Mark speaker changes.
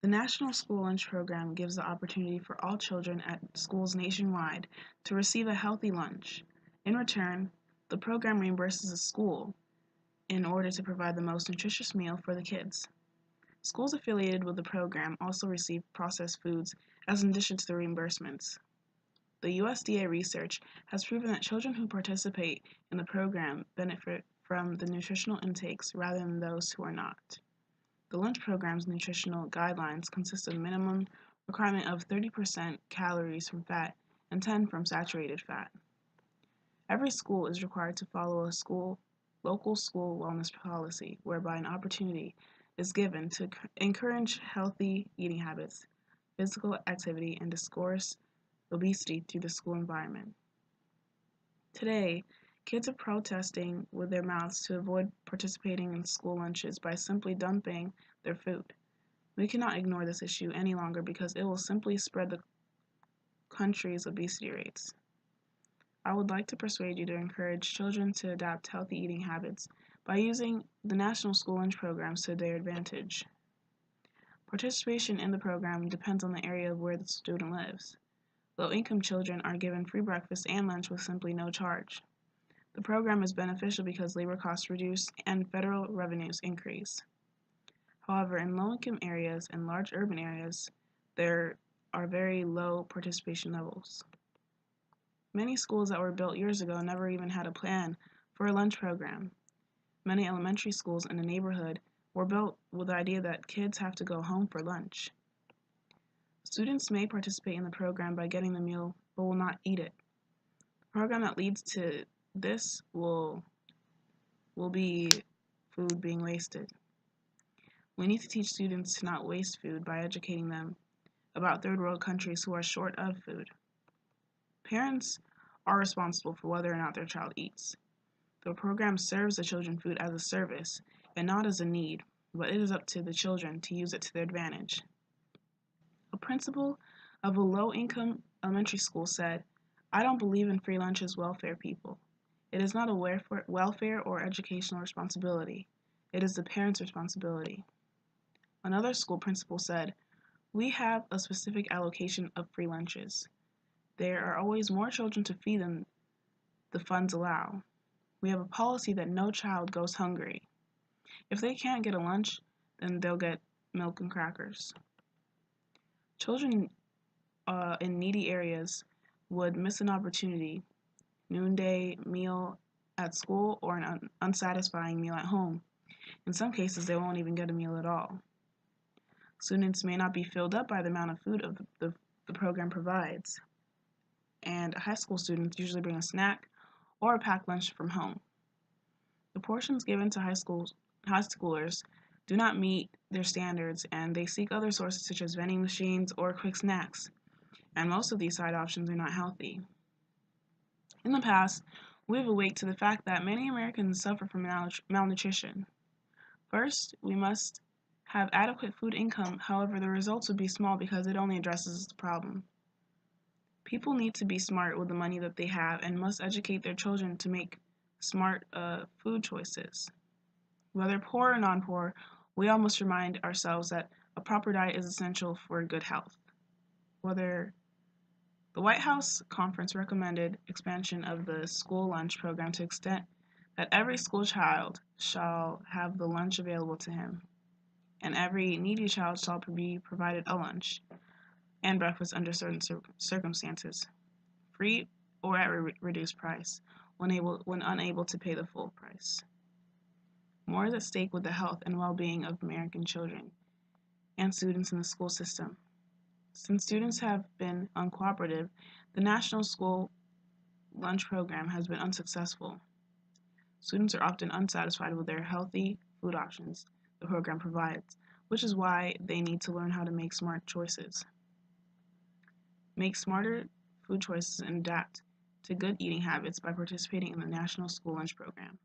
Speaker 1: The National School Lunch Program gives the opportunity for all children at schools nationwide to receive a healthy lunch. In return, the program reimburses the school in order to provide the most nutritious meal for the kids. Schools affiliated with the program also receive processed foods as an addition to the reimbursements. The USDA research has proven that children who participate in the program benefit from the nutritional intakes rather than those who are not. The lunch program's nutritional guidelines consist of a minimum requirement of 30% calories from fat and 10 from saturated fat. Every school is required to follow a local school wellness policy, whereby an opportunity is given to encourage healthy eating habits, physical activity, and discourse obesity through the school environment. Today, kids are protesting with their mouths to avoid participating in school lunches by simply dumping their food. We cannot ignore this issue any longer because it will simply spread the country's obesity rates. I would like to persuade you to encourage children to adopt healthy eating habits by using the National School Lunch Programs to their advantage. Participation in the program depends on the area of where the student lives. Low-income children are given free breakfast and lunch with simply no charge. The program is beneficial because labor costs reduce and federal revenues increase. However, in low-income areas and large urban areas, there are very low participation levels. Many schools that were built years ago never even had a plan for a lunch program. Many elementary schools in the neighborhood were built with the idea that kids have to go home for lunch. Students may participate in the program by getting the meal but will not eat it. The program that leads to this will be food being wasted. We need to teach students to not waste food by educating them about third world countries who are short of food. Parents are responsible for whether or not their child eats. The program serves the children food as a service and not as a need, but it is up to the children to use it to their advantage. A principal of a low-income elementary school said, "I don't believe in free lunches welfare people. It is not a welfare or educational responsibility. It is the parents' responsibility." Another school principal said, "We have a specific allocation of free lunches. There are always more children to feed than the funds allow. We have a policy that no child goes hungry. If they can't get a lunch, then they'll get milk and crackers." Children in needy areas would miss an opportunity, noonday meal at school or an unsatisfying meal at home. In some cases, they won't even get a meal at all. Students may not be filled up by the amount of food the program provides, and high school students usually bring a snack or a packed lunch from home. The portions given to high schoolers do not meet their standards, and they seek other sources such as vending machines or quick snacks, and most of these side options are not healthy. In the past, we have awaked to the fact that many Americans suffer from malnutrition. First, we must have adequate food income, however, the results would be small because it only addresses the problem. People need to be smart with the money that they have and must educate their children to make smart food choices. Whether poor or non-poor, we all must remind ourselves that a proper diet is essential for good health. The White House conference recommended expansion of the school lunch program to the extent that every school child shall have the lunch available to him, and every needy child shall be provided a lunch and breakfast under certain circumstances, free or at reduced price, when unable to pay the full price. More is at stake with the health and well-being of American children and students in the school system. Since students have been uncooperative, the National School Lunch Program has been unsuccessful. Students are often unsatisfied with their healthy food options the program provides, which is why they need to learn how to make smart choices. Make smarter food choices and adapt to good eating habits by participating in the National School Lunch Program.